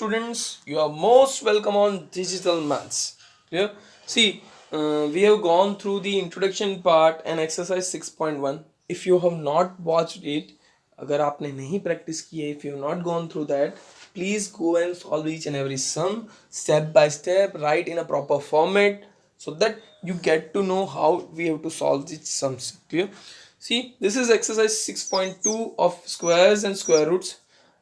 students, you are most welcome on Digital Maths. Clear? See, we have gone through the introduction part and exercise 6.1. If you have not watched it, अगर आपने नहीं practice की है, if you have not gone through that, please go and solve each and every sum step by step, write in a proper format so that you get to know how we have to solve these sums. Clear? See, this is exercise 6.2 of squares and square roots.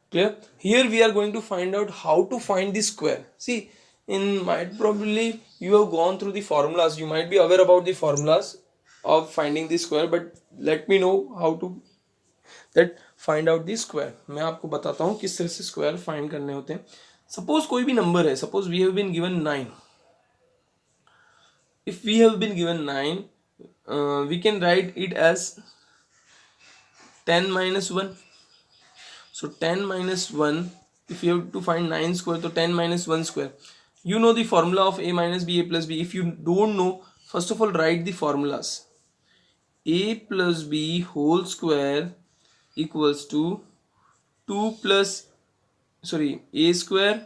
Clear? Here we are going to find out how to find the square. See, in might probably you have gone through the formulas, you might be aware about the formulas of finding the square, but let me know how to that find out the square. मैं आपको बताता हूँ किस तरह से square find करने होते हैं. Suppose कोई भी number है, suppose we have been given 9. If we have been given 9, we can write it as 10 minus 1. So 10 minus 1, if you have to find 9 square, so 10 minus 1 square. You know the formula of a minus b, a plus b. If you don't know, first of all write the formulas. A plus b whole square equals to 2 plus, a square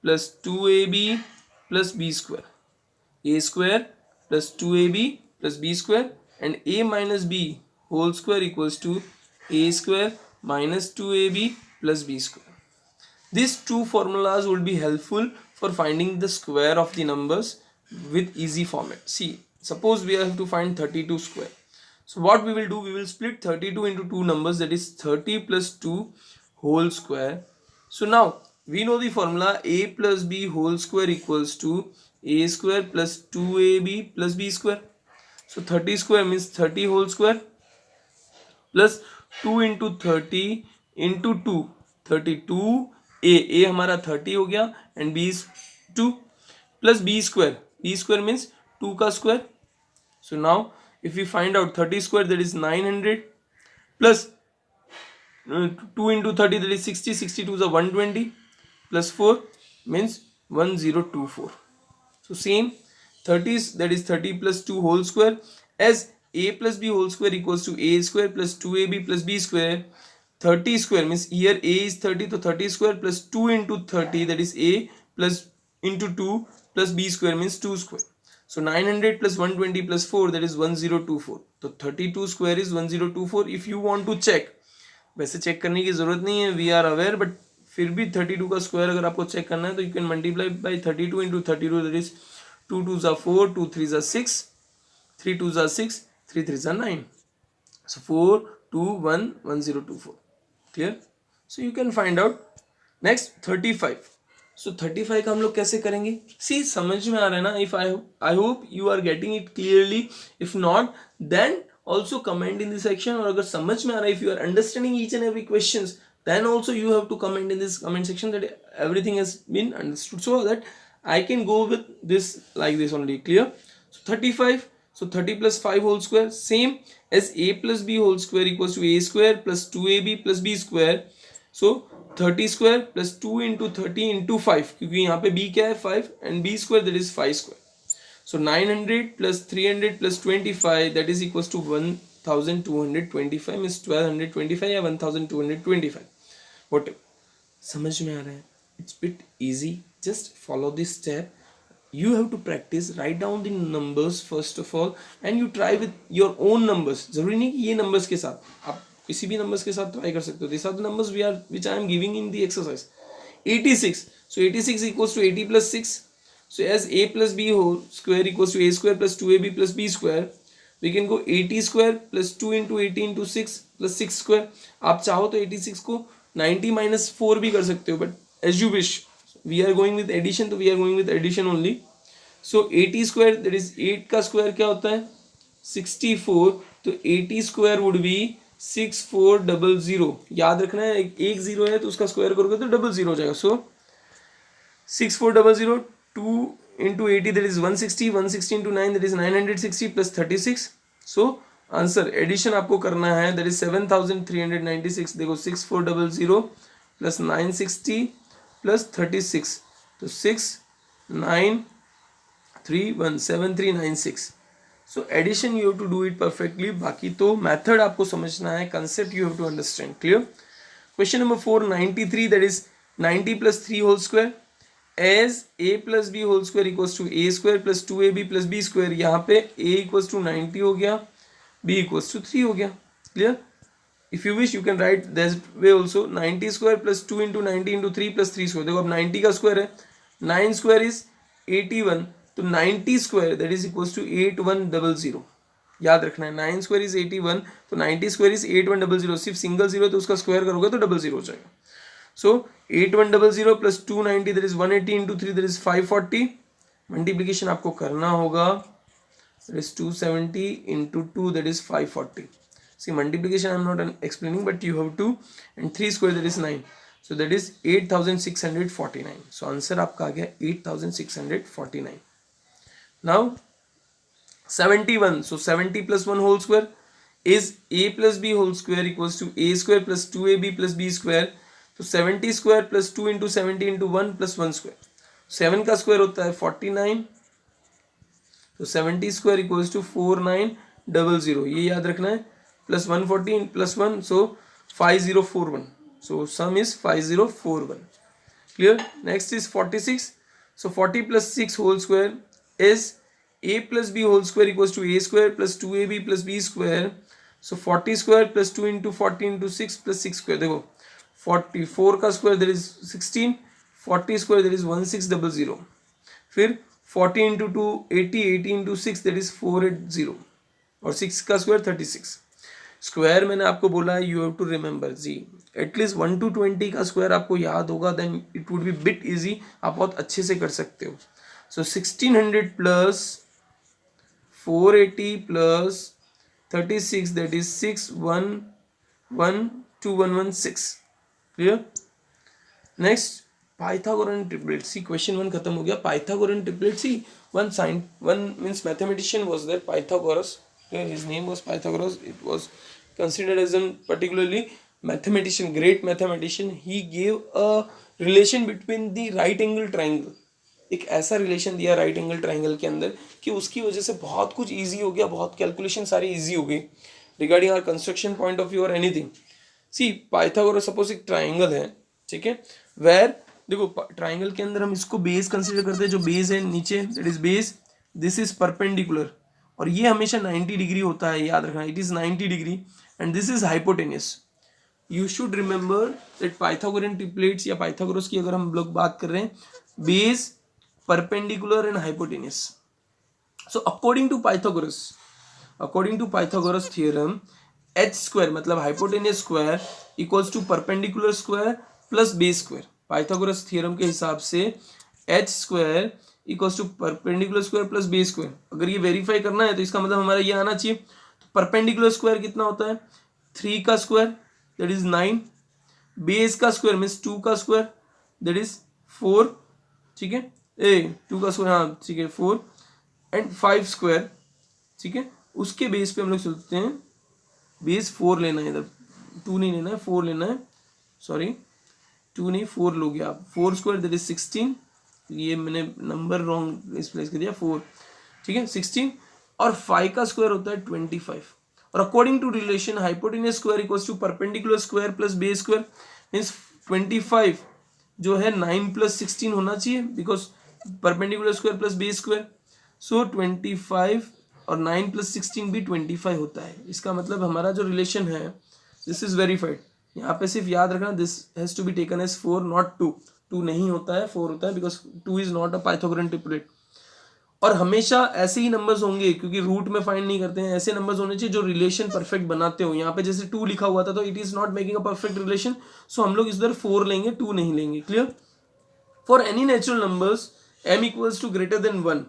plus 2ab plus b square. A square plus 2ab plus b square, and a minus b whole square equals to a square minus 2ab plus b square. These two formulas would be helpful for finding the square of the numbers with easy format. See, suppose we have to find 32 square. So what we will do, we will split 32 into two numbers, that is 30 plus 2 whole square. So now we know the formula a plus b whole square equals to a square plus 2ab plus b square. So 30 square means 30 whole square plus 2 into 30 into 2, 32. A हमारा 30 हो गया and b is 2 plus b square means 2 का square. So now if we find out 30 square, that is 900 plus 2 into 30, that is 60, 62 is a 120 plus 4 means 1024. So same 30s, that is 30 plus 2 whole square, as a plus b whole square equals to a square plus 2ab plus b square. 30 square means here a is 30, so 30 square plus 2 into 30, that is a plus into 2 plus b square means 2 square. So 900 plus 120 plus 4, that is 1024. So 32 square is 1024. If you want to check, वैसे check करने की जरूरत नहीं है, we are aware, but फिर भी 32 का square अगर आपको चेक करना है तो you can multiply by 32 into 32, that is 2 2 ज़ा 4, 2 3 ज़ा 6, 3 2 ज़ा 6, 3 3 ज़ा 9. So 4 2 1 1024. Clear? So you can find out. Next 35. So 35 का हम लोग कैसे करेंगे? See, समझ में आ रहा है ना? If I hope you are getting it clearly. If not, then also comment in the section. और अगर समझ में आ रहा है, if you are understanding each and every questions, then also you have to comment in this comment section that everything has been understood, so that I can go with this like this only. Clear? So 35. So 30 plus 5 whole square, same as a plus b whole square equals to a square plus 2ab plus b square. So 30 square plus 2 into 30 into 5, क्योंकि यहाँ पे b क्या है 5 and b square, that is 5 square. So 900 plus 300 plus 25, that is equals to 1225 means 1225 या 1225. Whatever. समझ में आ रहा है? It's bit easy. Just follow this step. You have to practice. Write down the numbers first of all, and you try with your own numbers. जरूरी नहीं कि ये numbers के साथ, आप किसी भी numbers के साथ try कर सकते हो. These are the numbers which I am giving in the exercise. 86. So 86 equals to 80 plus 6. So as a plus b whole square equals to a square plus 2ab plus b square, we can go 80 square plus 2 into 80 into 6 plus 6 square. आप चाहो तो 86 को 90 minus 4 भी कर सकते हो, but as you wish. We are going with addition, तो we are going with addition only. So 80 square, that is 8 का square क्या होता है 64, तो 80 square would be 6400. याद रखना है, एक जीरो है तो उसका स्क्वायर करोगे तो 00 हो जाएगा. सो 6400, 2 into 80, that is 160, 160 into 9, that is 960 plus 36. So answer addition आपको करना है, that is 7396. देखो 6400 plus 960 plus 36, तो 6 9 3 1 7 3 9 6. So addition you have to do it perfectly. बाकी तो method आपको समझना है, concept you have to understand. Clear? Question number 493, that is 90 plus 3 whole square as a plus b whole square equals to a square plus 2ab plus b square. यहाँ पे a equals to 90 हो गया, b equals to 3 हो गया. Clear? If you wish you can write that way also. 90 square plus 2 into 90 into 3 plus 3 square. देखो अब 90 का square है, 9 स्क्वायर इज 81, तो 90 square that is equals to 8100. याद रखना है 9 स्क्वायर इज 81, तो 90 स्क्वायर इज 8100. सिर्फ सिंगल जीरो तो उसका स्क्वायर करोगे तो डबल जीरो हो जाएगा. So 8100 plus 290 that is 180 into 3 that is 540. Multiplication आपको करना होगा, that is 270 into 2 that is 540. See multiplication I am not explaining but you have to, and 3 square that is 9, so that is 8649. So answer आपका आ गया 8649. Now 71. So 70 plus 1 whole square is a plus b whole square equals to a square plus 2ab plus b square. तो 70 square plus 2 into 70 into 1 plus 1 square, 7 का square होता है 49, तो 70 square equals to 4900. ये याद रखना है, plus 140 plus 1, so 5041. So sum is 5041. Clear? Next is 46. So 40 plus 6 whole square is a plus b whole square equals to a square plus 2ab plus b square. So 40 square plus 2 into 40 into 6 plus 6 square. देखो 44 का square there is 16, 40 square there is 1600. फिर 40 into 2 80, 80 into 6 there is 480, और 6 का square 36. Square मैंने आपको बोला है, you have to remember जी, एटलीस्ट 1 to 20 का स्क्वायर आपको याद होगा, then it would be bit easy, आप बहुत अच्छे से कर सकते हो. So 1600 plus 480 plus 36 that is 611216. Clear? Next Pythagorean triplet. See question 1 खत्म हो गया. Pythagorean triplet. See one means mathematician was there, Pythagoras. Okay, his name was Pythagoras. It was considered as a particularly mathematician, great mathematician. He gave a relation between the right angle triangle. एक ऐसा relation दिया right angle triangle के अंदर कि उसकी वजह से बहुत कुछ इजी हो गया, बहुत कैलकुलेशन सारी इजी हो गई regarding our construction point of view और एनीथिंग. सी पाइथागोरस सपोज एक ट्राइंगल है, ठीक है, वेर देखो ट्राइंगल के अंदर हम इसको बेस कंसीडर करते हैं, जो बेस है नीचे that is base, this is perpendicular, और ये हमेशा 90 डिग्री होता है, याद रखना it is 90 degree, and this is hypotenuse. You should remember that Pythagorean triplets या पाइथागोरस की अगर हम लोग बात कर रहे हैं, base, perpendicular and hypotenuse. So according to Pythagoras theorem, H square मतलब hypotenuse square equals to perpendicular square plus base square. Pythagoras theorem के हिसाब से H square equals to perpendicular square plus base square. अगर ये verify करना है तो इसका मतलब हमारा ये आना चाहिए. तो परपेंडिकुलर स्क्वायर कितना होता है, 3 का स्क्वायर दैट इज 9, बेस का स्क्वायर मीन्स 2 का स्क्वायर दैट इज 4, ठीक है, 2 का स्क्वायर, हाँ ठीक है 4, एंड 5 स्क्वायर, ठीक है. उसके बेस पे हम लोग चलते हैं, बेस 4 लेना है, इधर 2 नहीं लेना है, 4 लेना है, सॉरी 2 नहीं 4 लोगे आप. 4 स्क्वायर दैट इज 16, ये मैंने नंबर रॉन्ग इस प्लेस कर दिया, 4, ठीक है 16, और 5 का स्क्वायर होता है 25. और according to relation hypotenuse square equals to perpendicular square plus base square, means 25 जो है 9 प्लस 16 होना चाहिए, because perpendicular square plus base square. So 25 और 9 प्लस 16 भी 25 होता है. इसका मतलब हमारा जो रिलेशन है दिस इज वेरीफाइड. यहाँ पे सिर्फ याद रखना this has to be taken as 4 not 2. 2 नहीं होता है, 4 होता है, because 2 is not a Pythagorean triplet. और हमेशा ऐसे ही नंबर्स होंगे, क्योंकि रूट में फाइंड नहीं करते हैं, ऐसे नंबर्स होने चाहिए जो रिलेशन परफेक्ट बनाते हो. यहाँ पे जैसे 2 लिखा हुआ था तो it is not making a perfect relation, so हम लोग इधर 4 लेंगे, 2 नहीं लेंगे. Clear? For any natural numbers m equals to greater than 1,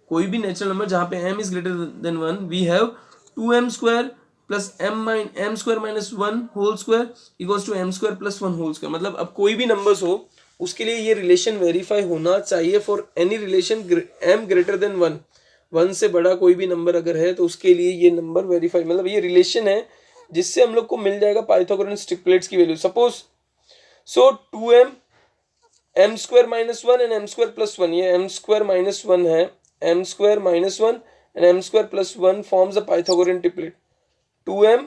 कोई भी नेचुरल नंबर जहां पे m is greater than 1, we have 2m square plus m square minus 1 whole square equals to m square plus 1 whole square. मतलब अब कोई भी numbers हो उसके लिए ये रिलेशन वेरीफाई होना चाहिए. For any relation m greater than 1, 1 से बड़ा कोई भी नंबर अगर है तो उसके लिए ये नंबर वेरीफाई, मतलब ये रिलेशन है जिससे हम लोग को मिल जाएगा पाइथागोरन ट्रिपलेट्स की value. Suppose so 2m m square minus 1 and m square plus 1, ये m स्क्वायर माइनस 1 है, m square minus 1 and m square plus 1 forms a Pythagorean triplet. 2m,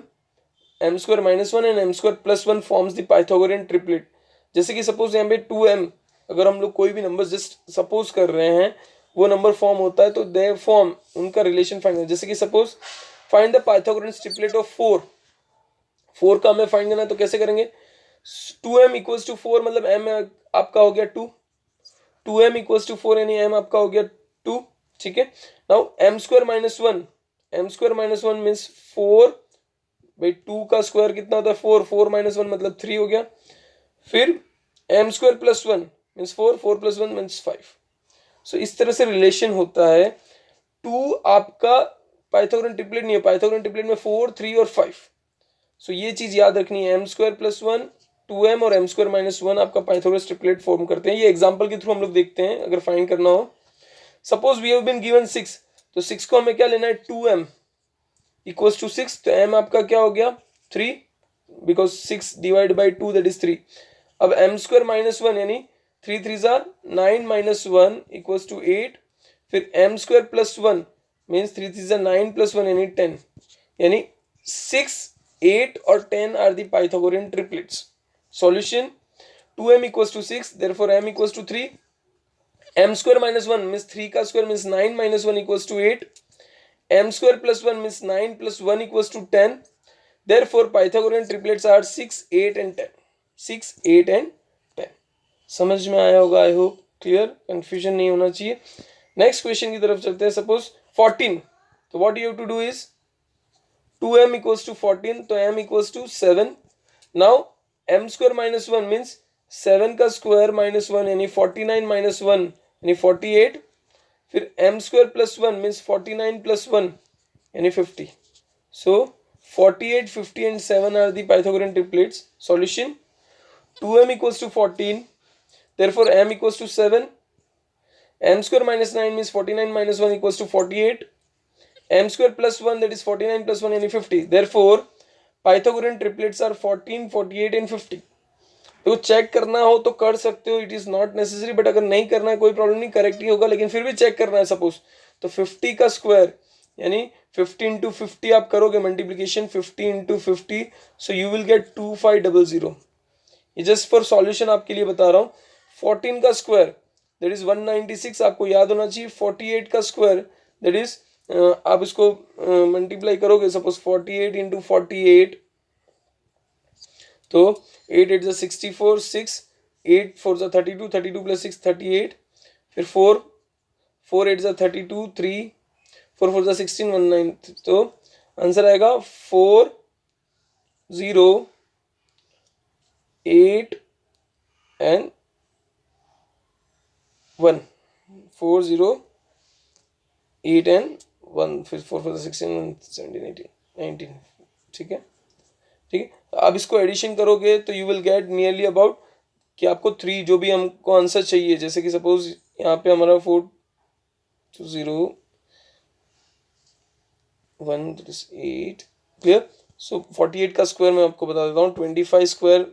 m square minus 1 and m square plus 1 forms the Pythagorean triplet. जैसे कि suppose यहाँ पे 2m, अगर हम लोग कोई भी नंबर जस्ट सपोज कर रहे हैं वो नंबर फॉर्म होता है तो दे फॉर्म, उनका रिलेशन फाइंड करना। जैसे कि suppose find the Pythagoras triplet of 4, 4 का हमें फाइंड करना है तो कैसे करेंगे, 2m इक्वल्स टू 4 मतलब m आपका हो गया 2, 2m इक्वल्स टू 4 यानी m आपका हो गया 2, ठीक है। Now m square minus 1, m square minus 1 means 4, भाई 2 का स्क्वायर कितना होता है 4, 4 माइनस 1 मतलब 3 हो गया। फिर m square plus 1 means 4, 4 plus 1 means 5। सो इस तरह से रिलेशन होता है। 2 आपका पाइथागोरन ट्रिपलेट नहीं है, पाइथागोरन ट्रिपलेट में 4, 3 और 5। सो ये चीज याद रखनी है, m स्क्वायर प्लस 1, 2m और m स्क्वायर माइनस 1 आपका पाइथागोरस ट्रिपलेट फॉर्म करते हैं। ये एग्जांपल के थ्रू हम लोग देखते हैं अगर फाइंड करना हो। Suppose we have been given 6, तो 6 को हमें क्या लेना है 2m इक्वल्स टू 6, तो m आपका क्या हो गया 3, because 6 divide by 2 that is 3। अब m स्क्वायर माइनस 1 यानी 3 3 जार 9 माइनस 1 इक्वल्स टू 8। फिर m स्क्वायर प्लस 1 मीन्स 3 3 जार 9 प्लस 1 यानी 10, यानी 6, 8 और 10 are the Pythagorean triplets. Solution 2m equals to 6, therefore m equals to 3, m square minus 1 means 3 का square means 9 minus 1 equals to 8, m square plus 1 means 9 plus 1 equals to 10. Therefore, Pythagorean triplets are 6, 8 and 10. 6, 8 and 10. समझ में आया होगा, I hope clear, confusion नहीं होना चाहिए। Next question की तरफ चलते हैं। सपोज 14, तो what you have to do is 2m equals to 14, तो m equals to 7। Now m square minus 1 means 7 का स्क्वायर माइनस 1 यानी 49 माइनस 1 यानी 48। फिर m square plus 1 means 49 plus 1 यानी 50। So 48, 50 and 7 are the Pythagorean triplets. Solution 2m equals to 14, therefore m equals to 7, m square minus 9 means 49 minus 1 equals to 48, m square plus 1 that is 49 plus 1 यानी 50। Therefore Pythagorean triplets are 14, 48 and 50। तो check करना हो तो कर सकते हो, it is not necessary, but अगर नहीं करना है कोई प्रॉब्लम नहीं, करेक्ट ही होगा, लेकिन फिर भी चेक करना है। सपोज तो 50 का स्क्वायर यानी 50 इंटू 50 आप करोगे multiplication 50 into 50, so you will get 2500। ये जस्ट फॉर सॉल्यूशन आपके लिए बता रहा हूँ। 14 का स्क्वायर दैट इज 196 आपको याद होना चाहिए। 48 का स्क्वायर दैट इज आप इसको मल्टीप्लाई करोगे, सपोज 48 इंटू 48, तो 8 8 64, 6 8 4 32, 32 प्लस 6 38, फिर 4 4 8 32, 3 4 4 16 19, तो आंसर आएगा 4 0 8 एंड 1, 4 0 8 एंड 1, फिर 4 4 16 17 18 19, ठीक है ठीक है। अब इसको एडिशन करोगे तो you will get nearly about कि आपको 3 जो भी हमको आंसर चाहिए, जैसे कि सपोज यहाँ पे हमारा 4 0 1 8 क्लियर। सो 48 का स्क्वायर मैं आपको बता देता हूँ, 25 स्क्वायर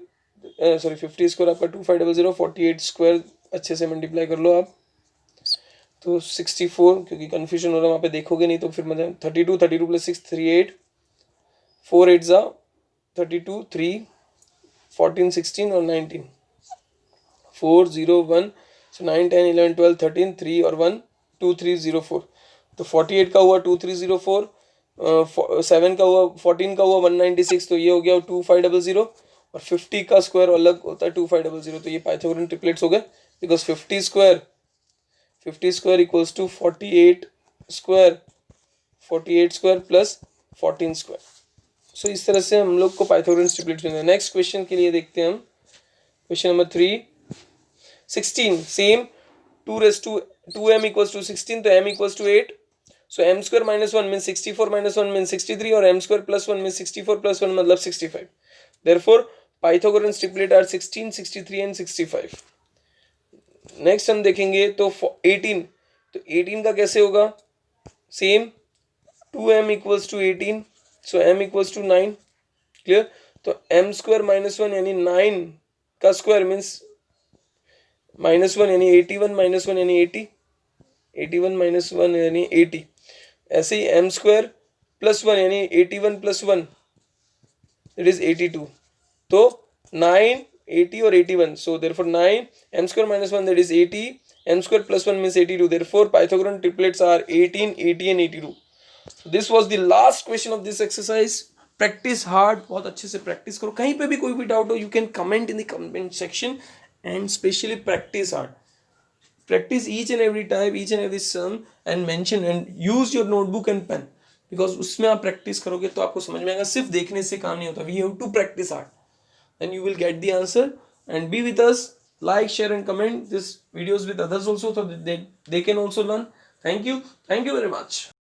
सॉरी 50 स्क्वायर आपका 2500, 48 स्क्वायर अच्छे से मल्टीप्लाई कर लो आप, तो 64, क्योंकि कन्फ्यूजन हो रहा है वहाँ पे देखोगे नहीं तो फिर मजा। 32 32 प्लस 6 38, 4 8 32, 3 14 16 और 19, 4 0 1, सो 9 10 11 12 13, 3 और 1 2 3 0 4, तो 48 का हुआ 2304, 7 का हुआ 14 का हुआ 196, तो ये हो गया 2500, और 50 का स्क्वायर अलग होता है 2500, तो ये पाइथागोरन ट्रिपलेट्स हो गए, because 50 square equals to 48 square, 48 square plus 14 square. So इस तरह से हम लोग को पाइथागोरन ट्रिपलेट्स मिलते हैं। नेक्स्ट क्वेश्चन के लिए देखते हैं हम question number 3 16, same 2m equals to 16, तो m equals to 8, so m square minus 1 mean 64 minus 1 mean 63, और m square plus 1 mean 64 plus 1 मतलब 65। Therefore Pythagorean triplet are 16, 63 and 65। Next हम देखेंगे तो 18, तो 18 का कैसे होगा, same 2m equals to 18, so m equals to 9, clear. तो m स्क्वायर माइनस 1 यानी 9 का स्क्वायर मीन्स माइनस 1 यानी 81 माइनस 1 यानी 80, 81 माइनस 1 यानी 80। ऐसे ही m स्क्वायर प्लस 1 यानी 81 प्लस 1 इट इज 82, तो 9 80 or 81. So therefore 9 m square minus 1, that is 80, m square plus 1 means 82. Therefore Pythagorean triplets are 18, 80 and 82. So this was the last question of this exercise. Practice hard, बहुत अच्छे से practice करो. कहीं पे भी कोई भी doubt हो, you can comment in the comment section and specially practice hard. Practice each and every type, each and every sum and mention and use your notebook and pen, because उसमें आप practice करोगे तो आपको समझ में आएगा. सिर्फ देखने से काम नहीं होता. We have to practice hard. Then you will get the answer. And be with us. Like, share and comment this videos with others also, so that they can also learn. Thank you very much.